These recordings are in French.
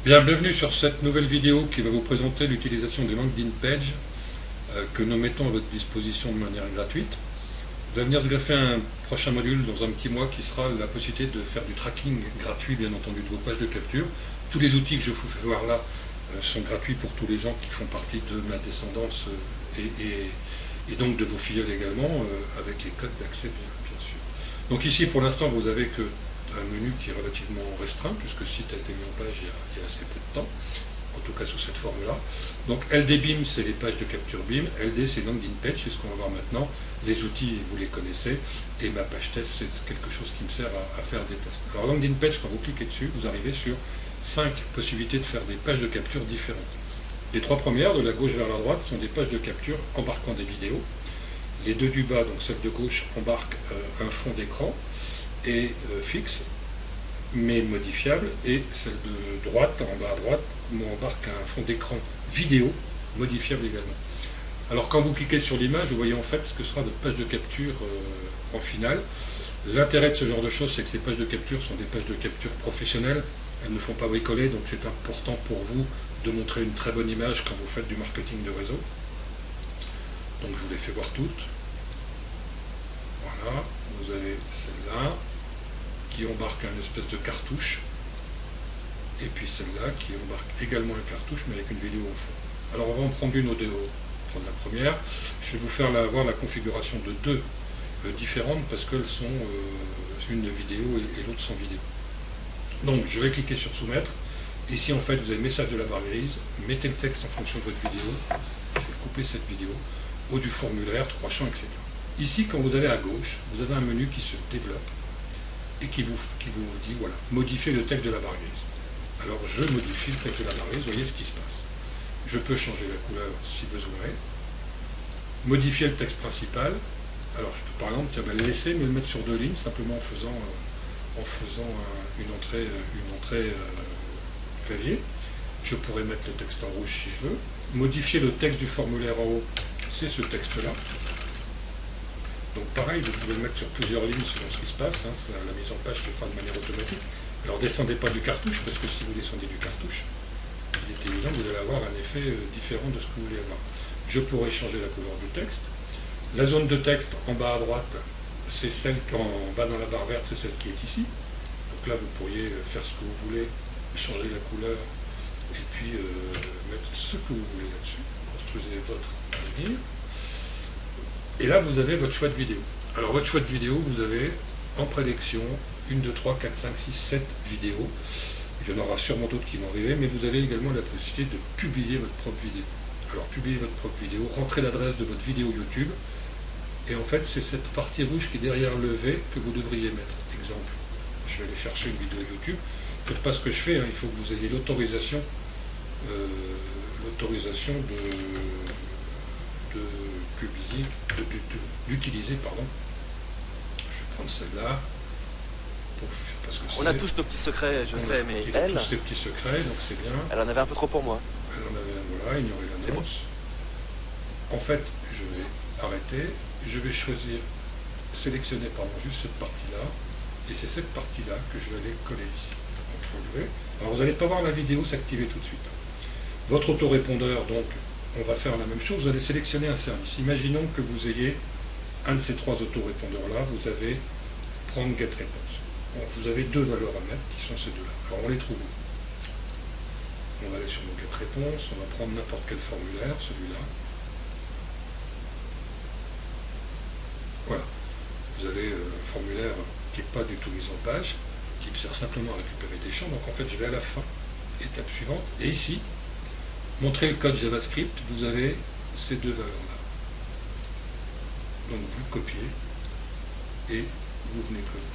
Bien, bienvenue sur cette nouvelle vidéo qui va vous présenter l'utilisation des landing pages que nous mettons à votre disposition de manière gratuite. Vous allez venir se greffer un prochain module dans un petit mois qui sera la possibilité de faire du tracking gratuit, bien entendu, de vos pages de capture. Tous les outils que je vous fais voir là sont gratuits pour tous les gens qui font partie de ma descendance et donc de vos filleuls également, avec les codes d'accès bien sûr. Donc ici, pour l'instant, vous avez que un menu qui est relativement restreint, puisque le site a été mis en page il y a assez peu de temps, en tout cas sous cette forme-là. Donc LD BIM, c'est les pages de capture BIM, LD c'est landing page, c'est ce qu'on va voir maintenant. Les outils, vous les connaissez, et ma page test, c'est quelque chose qui me sert à faire des tests. Alors landing page, quand vous cliquez dessus, vous arrivez sur 5 possibilités de faire des pages de capture différentes. Les 3 premières, de la gauche vers la droite, sont des pages de capture embarquant des vidéos. Les 2 du bas, donc celle de gauche, embarque un fond d'écran et fixe, mais modifiable, et celle de droite, en bas à droite, m'embarque un fond d'écran vidéo, modifiable également. Alors quand vous cliquez sur l'image, vous voyez en fait ce que sera votre page de capture en finale. L'intérêt de ce genre de choses, c'est que ces pages de capture sont des pages de capture professionnelles, elles ne font pas bricoler, donc c'est important pour vous de montrer une très bonne image quand vous faites du marketing de réseau. Donc je vous les fais voir toutes. Voilà, vous avez celle-là, qui embarque un espèce de cartouche, et puis celle-là qui embarque également un cartouche mais avec une vidéo au fond. Alors on va en prendre une au deux, prendre la première. Je vais vous faire voir la configuration de deux différentes parce qu'elles sont une vidéo et l'autre sans vidéo. Donc je vais cliquer sur soumettre. Ici en fait vous avez le message de la barre grise, mettez le texte en fonction de votre vidéo. Je vais couper cette vidéo, haut du formulaire, 3 champs, etc. Ici quand vous allez à gauche, vous avez un menu qui se développe et qui vous dit, voilà, modifier le texte de la barre grise. Alors je modifie le texte de la barre grise, vous voyez ce qui se passe. Je peux changer la couleur si besoin est. Modifier le texte principal. Alors je peux par exemple le laisser, mais le mettre sur 2 lignes, simplement en faisant une entrée clavier. Je pourrais mettre le texte en rouge si je veux. Modifier le texte du formulaire en haut, c'est ce texte-là. Donc pareil, vous pouvez le mettre sur plusieurs lignes selon ce qui se passe, la mise en page se fera de manière automatique. Alors descendez pas du cartouche, parce que si vous descendez du cartouche, il est évident que vous allez avoir un effet différent de ce que vous voulez avoir. Je pourrais changer la couleur du texte. La zone de texte en bas à droite, c'est celle en bas dans la barre verte, c'est celle qui est ici. Donc là vous pourriez faire ce que vous voulez, changer la couleur, et puis mettre ce que vous voulez là-dessus. Construisez votre avenir. Et là, vous avez votre choix de vidéo. Alors, votre choix de vidéo, vous avez en prédiction 1, 2, 3, 4, 5, 6, 7 vidéos. Il y en aura sûrement d'autres qui vont arriver, mais vous avez également la possibilité de publier votre propre vidéo. Alors, publier votre propre vidéo, rentrez l'adresse de votre vidéo YouTube, et en fait, c'est cette partie rouge qui est derrière le V que vous devriez mettre. Exemple, je vais aller chercher une vidéo YouTube. Ne faites pas ce que je fais, il faut que vous ayez l'autorisation de publier, d'utiliser, pardon. Je vais prendre celle-là parce que on a tous nos petits secrets, je sais, mais elle, tous ces petits secrets, donc c'est bien. Elle en avait un peu trop pour moi. Elle en avait, voilà, ignorer l'annonce. En fait, je vais arrêter, je vais choisir, sélectionner pardon, juste cette partie-là, et c'est cette partie-là que je vais aller coller ici. Donc, alors vous n'allez pas voir la vidéo s'activer tout de suite. Votre autorépondeur, donc, on va faire la même chose, vous allez sélectionner un service. Imaginons que vous ayez un de ces 3 autorépondeurs-là, vous avez prendre get réponse. Bon, vous avez 2 valeurs à mettre, qui sont ces deux-là. Alors on les trouve où? On va aller sur nos get réponse, on va prendre n'importe quel formulaire, celui-là. Voilà. Vous avez un formulaire qui n'est pas du tout mis en page, qui sert simplement à récupérer des champs. Donc en fait, je vais à la fin, étape suivante, et ici, montrer le code JavaScript, vous avez ces 2 valeurs-là. Donc vous copiez et vous venez coller.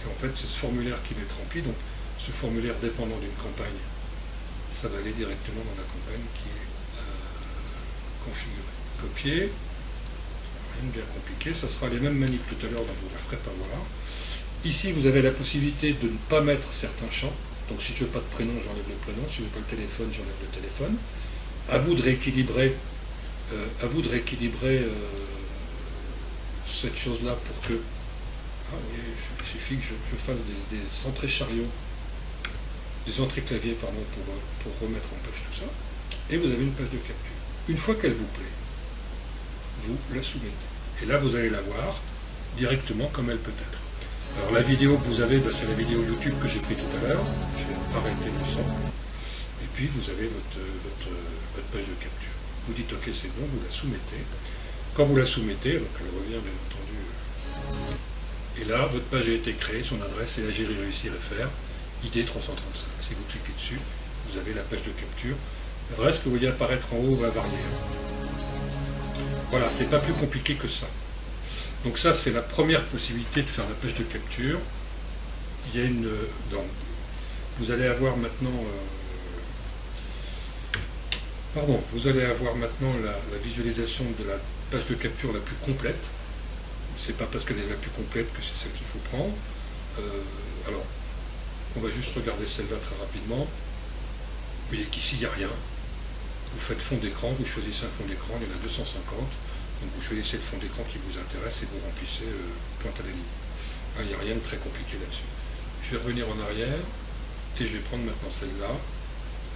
Et en fait, c'est ce formulaire qui va être rempli. Donc ce formulaire dépendant d'une campagne, ça va aller directement dans la campagne qui est configurée. Copier, rien de bien compliqué, ça sera les mêmes manips tout à l'heure, donc je ne vous la ferai pas voir. Ici, vous avez la possibilité de ne pas mettre certains champs. Donc si je ne veux pas de prénom, j'enlève le prénom. Si je ne veux pas le téléphone, j'enlève le téléphone. À vous de rééquilibrer, cette chose-là pour que... Ah oui, il suffit que je fasse des entrées chariot des entrées clavier pardon, pour remettre en page tout ça, et vous avez une page de capture. Une fois qu'elle vous plaît, vous la soumettez. Et là, vous allez la voir directement comme elle peut être. Alors la vidéo que vous avez, c'est la vidéo YouTube que j'ai prise tout à l'heure. Je vais arrêter le son. Et puis vous avez votre page de capture. Vous dites ok, c'est bon, vous la soumettez. Quand vous la soumettez, donc elle revient bien entendu. Et là, votre page a été créée, son adresse est agiriréussir.fr, ID 335. Si vous cliquez dessus, vous avez la page de capture. L'adresse que vous voyez apparaître en haut va varier. Voilà, c'est pas plus compliqué que ça. Donc ça, c'est la première possibilité de faire la page de capture. Il y a une... donc, vous allez avoir maintenant... vous allez avoir maintenant la visualisation de la page de capture la plus complète. C'est pas parce qu'elle est la plus complète que c'est celle qu'il faut prendre. Alors, on va juste regarder celle-là très rapidement. Vous voyez qu'ici, il n'y a rien. Vous faites fond d'écran, vous choisissez un fond d'écran, il y en a 250. Donc vous choisissez le fond d'écran qui vous intéresse et vous remplissez pointe à la ligne. Il n'y a rien de très compliqué là-dessus. Je vais revenir en arrière et je vais prendre maintenant celle-là.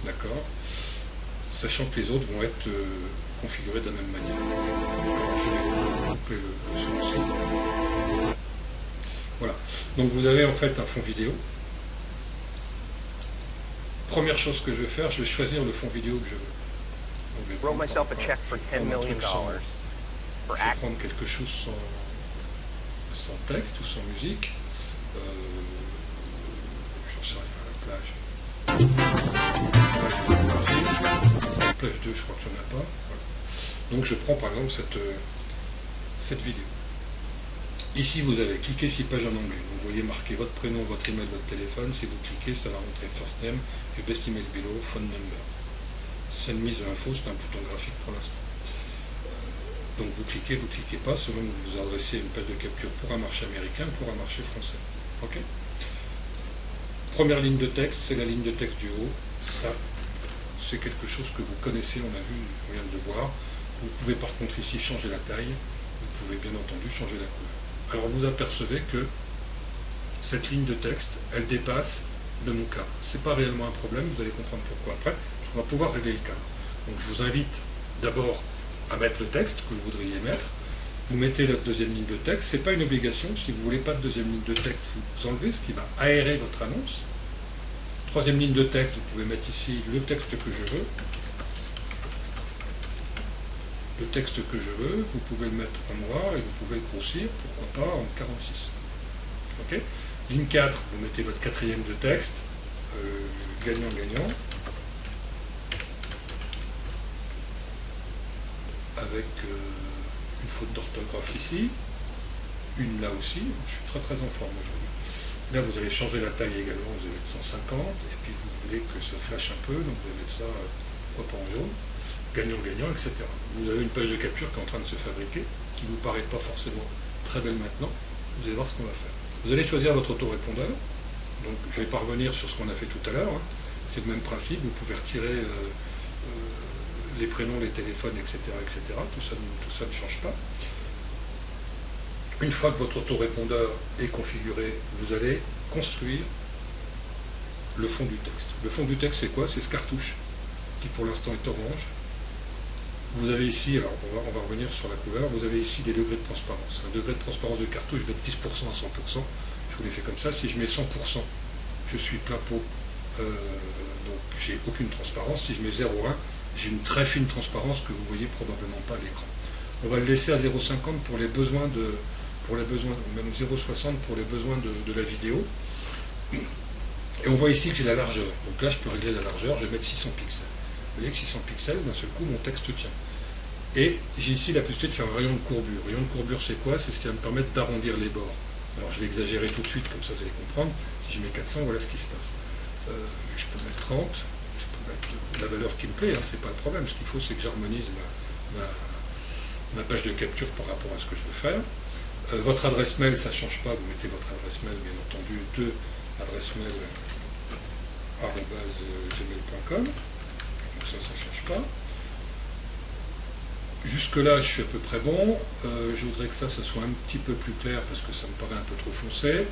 D'accord, sachant que les autres vont être configurés de la même manière. Alors je vais couper le son aussi. Voilà. Donc vous avez en fait un fond vidéo. Première chose que je vais faire, je vais choisir le fond vidéo que je veux. Donc, je vais prendre quelque chose sans texte ou sans musique. J'en sais rien, la plage. La plage 2, je crois qu'il n'y en a pas. Voilà. Donc je prends par exemple cette vidéo. Ici vous avez cliqué sur page en anglais. Vous voyez marqué votre prénom, votre email, votre téléphone. Si vous cliquez, ça va montrer first name et best email below, phone number. Send me the info, c'est un bouton graphique pour l'instant. Donc vous cliquez pas, selon que vous vous adressez à une page de capture pour un marché américain, pour un marché français. Ok. Première ligne de texte, c'est la ligne de texte du haut. Ça, c'est quelque chose que vous connaissez, on a vu, on vient de le voir. Vous pouvez par contre ici changer la taille, vous pouvez bien entendu changer la couleur. Alors vous apercevez que cette ligne de texte, elle dépasse de mon cadre. C'est pas réellement un problème, vous allez comprendre pourquoi après, parce qu'on va pouvoir régler le cadre. Donc je vous invite d'abord à mettre le texte que vous voudriez mettre. Vous mettez la deuxième ligne de texte, c'est pas une obligation, si vous ne voulez pas de deuxième ligne de texte, vous enlevez, ce qui va aérer votre annonce. Troisième ligne de texte, vous pouvez mettre ici le texte que je veux. Le texte que je veux, vous pouvez le mettre en noir et vous pouvez le grossir, pourquoi pas, en 46. Ok. Ligne 4, vous mettez votre quatrième de texte, gagnant-gagnant, avec une faute d'orthographe ici, une là aussi, je suis très en forme aujourd'hui. Là vous allez changer la taille également, vous allez mettre 150, et puis vous voulez que ça flash un peu, donc vous allez mettre ça pas en jaune, gagnant-gagnant, etc. Vous avez une page de capture qui est en train de se fabriquer, qui ne vous paraît pas forcément très belle maintenant, vous allez voir ce qu'on va faire. Vous allez choisir votre autorépondeur, donc je ne vais pas revenir sur ce qu'on a fait tout à l'heure, hein. C'est le même principe, vous pouvez retirer les prénoms, les téléphones, etc. Tout ça ne change pas. Une fois que votre autorépondeur est configuré, vous allez construire le fond du texte. Le fond du texte, c'est quoi? C'est ce cartouche, qui pour l'instant est orange. Vous avez ici, alors on va revenir sur la couleur, vous avez ici des degrés de transparence. Un degré de transparence de cartouche va être 10% à 100%. Je vous l'ai fait comme ça. Si je mets 100%, je suis plein pot, donc j'ai aucune transparence. Si je mets 0,1, j'ai une très fine transparence que vous voyez probablement pas à l'écran. On va le laisser à 0,50 pour les besoins même 0,60 pour les besoins de la vidéo. Et on voit ici que j'ai la largeur. Donc là, je peux régler la largeur, je vais mettre 600 pixels. Vous voyez que 600 pixels, d'un seul coup, mon texte tient. Et j'ai ici la possibilité de faire un rayon de courbure. Rayon de courbure, c'est quoi? C'est ce qui va me permettre d'arrondir les bords. Alors, je vais exagérer tout de suite, comme ça vous allez comprendre. Si je mets 400, voilà ce qui se passe. Je peux mettre 30, je peux mettre la valeur qui me plaît, hein, c'est pas le problème. Ce qu'il faut, c'est que j'harmonise ma page de capture par rapport à ce que je veux faire. Votre adresse mail, ça ne change pas, vous mettez votre adresse mail, bien entendu, de adresse mail @gmail.com. Donc ça ne change pas. Jusque là, je suis à peu près bon. Je voudrais que ça soit un petit peu plus clair parce que ça me paraît un peu trop foncé.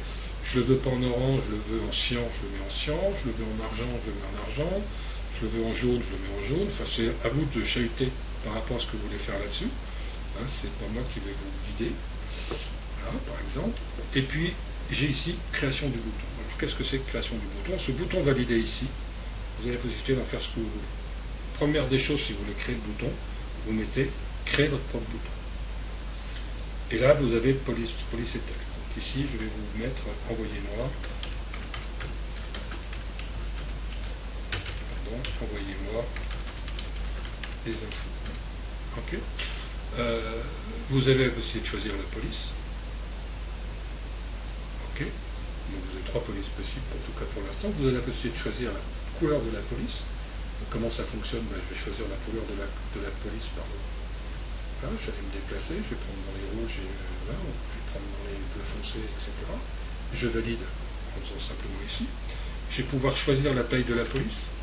Je le veux pas en orange, je le veux en cyan, je le mets en cyan. Je le veux en argent, je le mets en argent. Je le veux en jaune, je le mets en jaune. Enfin, c'est à vous de chahuter par rapport à ce que vous voulez faire là-dessus. Hein, c'est pas moi qui vais vous guider. Voilà, par exemple. Et puis, j'ai ici création du bouton. Alors, qu'est-ce que c'est que création du bouton? Ce bouton validé ici, vous avez la possibilité d'en faire ce que vous voulez. Première des choses, si vous voulez créer le bouton, vous mettez créer votre propre bouton. Et là, vous avez police et texte. Donc ici, je vais vous mettre envoyez-moi. Pardon, envoyez-moi les infos. Ok. Vous avez la possibilité de choisir la police. Ok. Donc vous avez 3 polices possibles, en tout cas pour l'instant. Vous avez la possibilité de choisir la couleur de la police. Donc, comment ça fonctionne? Je vais choisir la couleur de la police, pardon. Là, j'allais me déplacer, je vais prendre dans les rouges et là, je vais prendre dans les bleus foncés, etc. Je valide en faisant simplement ici. Je vais pouvoir choisir la taille de la police,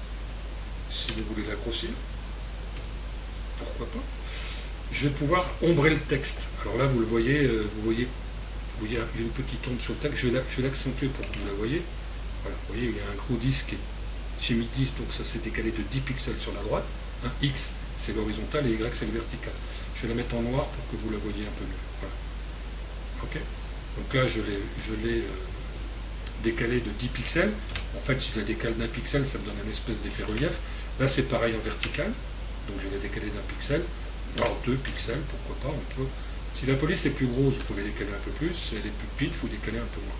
si vous voulez la grossir. Pourquoi pas. Je vais pouvoir ombrer le texte. Alors là, vous le voyez, il y a une petite ombre sur le texte. Je vais l'accentuer pour que vous la voyez. Voilà, vous voyez, il y a un gros 10 qui est... J'ai mis 10, donc ça s'est décalé de 10 pixels sur la droite. Hein, X, c'est l'horizontal, et Y, c'est le vertical. Je vais la mettre en noir pour que vous la voyez un peu mieux. Voilà. Ok. Donc là, je l'ai décalé de 10 pixels. En fait, si je la décale d'un pixel, ça me donne une espèce d'effet relief. Là, c'est pareil en vertical. Donc je vais la décaler d'un pixel, voire 2 pixels, pourquoi pas. On peut... Si la police est plus grosse, vous pouvez décaler un peu plus. Si elle est plus petite, il faut décaler un peu moins.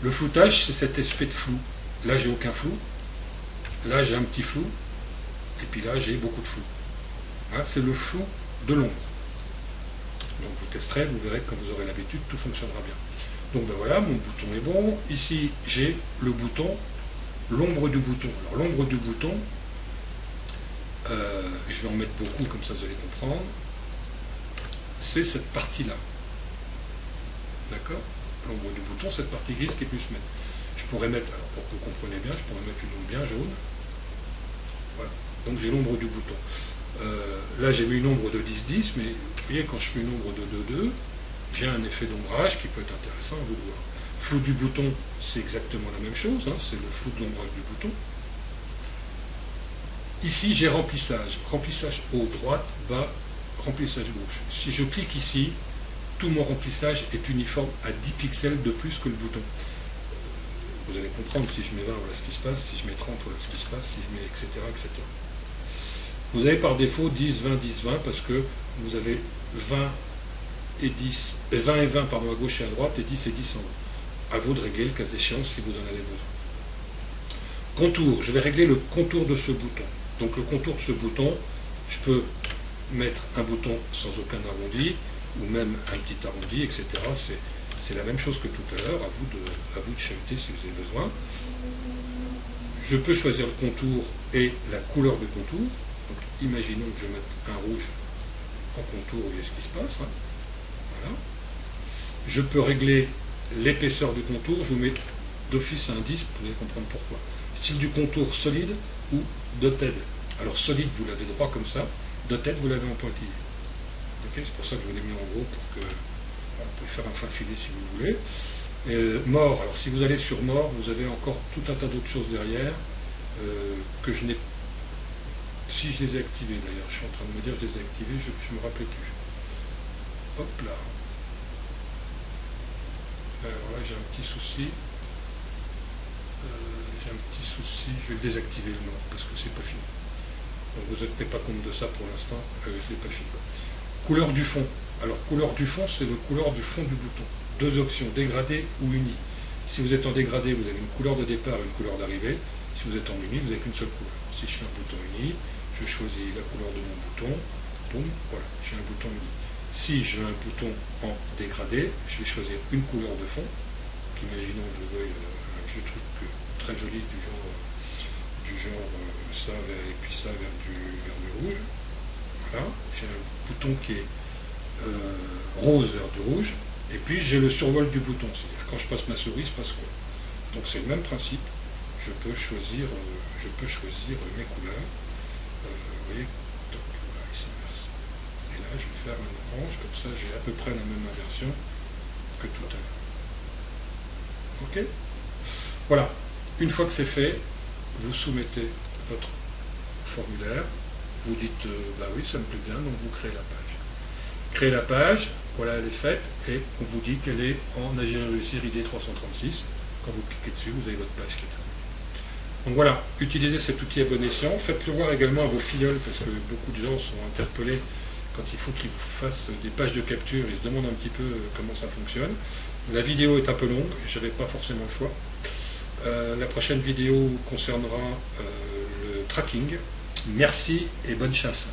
Le floutage, c'est cet effet de flou. Là, j'ai aucun flou. Là, j'ai un petit flou. Et puis là, j'ai beaucoup de flou. Hein, c'est le flou de l'ombre. Donc vous testerez, vous verrez que quand vous aurez l'habitude, tout fonctionnera bien. Donc ben voilà, mon bouton est bon. Ici, j'ai le bouton, l'ombre du bouton. Alors l'ombre du bouton, je vais en mettre beaucoup, comme ça vous allez comprendre. C'est cette partie-là. D'accord? L'ombre du bouton, cette partie grise qui est plus mettre. Je pourrais mettre, alors pour que vous compreniez bien, je pourrais mettre une ombre bien jaune. Voilà. Donc j'ai l'ombre du bouton. Là j'ai mis une ombre de 10-10, mais vous voyez, quand je fais une ombre de 2-2, j'ai un effet d'ombrage qui peut être intéressant à vous de voir. Flou du bouton, c'est exactement la même chose, hein, c'est le flou de l'ombrage du bouton. Ici j'ai remplissage. Remplissage haut, droite, bas, remplissage gauche. Si je clique ici, tout mon remplissage est uniforme à 10 pixels de plus que le bouton. Vous allez comprendre, si je mets 20, voilà ce qui se passe, si je mets 30, voilà ce qui se passe, si je mets etc. etc. Vous avez par défaut 10, 20, 10, 20 parce que vous avez 20 et 10, 20 et 20 pardon, à gauche et à droite et 10 et 10 en haut. À vous de régler le cas échéant si vous en avez besoin. Contour, je vais régler le contour de ce bouton. Donc le contour de ce bouton, je peux mettre un bouton sans aucun arrondi ou même un petit arrondi, etc. C'est la même chose que tout à l'heure, à vous de chahuter si vous avez besoin. Je peux choisir le contour et la couleur du contour. Donc, imaginons que je mette un rouge en contour, vous voyez ce qui se passe. Hein. Voilà. Je peux régler l'épaisseur du contour, je vous mets d'office un 10, vous allez comprendre pourquoi. Style du contour solide ou dotted. Alors solide, vous l'avez droit comme ça, dotted, vous l'avez en pointillé. Okay, c'est pour ça que je vous l'ai mis en gros, pour que voilà, vous pouvez faire un fin filet si vous voulez. Mort, alors si vous allez sur mort, vous avez encore tout un tas d'autres choses derrière que je n'ai. Si je les ai activés d'ailleurs, je suis en train de me dire que je les ai activés, je ne me rappelais plus. Hop là. Alors là j'ai un petit souci. Je vais le désactiver le mort parce que c'est pas fini. Donc vous n'êtes pas compte de ça pour l'instant, je ne l'ai pas fini. Couleur du fond. Alors couleur du fond, c'est la couleur du fond du bouton. Deux options, dégradé ou uni. Si vous êtes en dégradé, vous avez une couleur de départ et une couleur d'arrivée. Si vous êtes en uni, vous n'avez qu'une seule couleur. Si je fais un bouton uni, je choisis la couleur de mon bouton, boum, voilà, j'ai un bouton uni. Si je veux un bouton en dégradé, je vais choisir une couleur de fond. Imaginons que je veuille un vieux truc très joli du genre ça et puis ça vers du rouge. Voilà, j'ai un bouton qui est rose vers du rouge, et puis j'ai le survol du bouton, c'est-à-dire quand je passe ma souris, il se passe quoi. Donc c'est le même principe, je peux choisir mes couleurs. Vous voyez, donc voilà, il s'inverse. Et là je vais faire un orange, comme ça j'ai à peu près la même inversion que tout à l'heure. Ok? Voilà. Une fois que c'est fait, vous soumettez votre formulaire. Vous dites, bah oui, ça me plaît bien, donc vous créez la page. Créez la page, voilà, elle est faite, et on vous dit qu'elle est en ingénierie réussir ID 336. Quand vous cliquez dessus, vous avez votre page qui est là. Donc voilà, utilisez cet outil à bon escient. Faites-le voir également à vos filleuls, parce que beaucoup de gens sont interpellés quand il faut qu'ils fassent des pages de capture. Ils se demandent un petit peu comment ça fonctionne. La vidéo est un peu longue, je n'avais pas forcément le choix. La prochaine vidéo concernera le tracking. Merci et bonne chasse.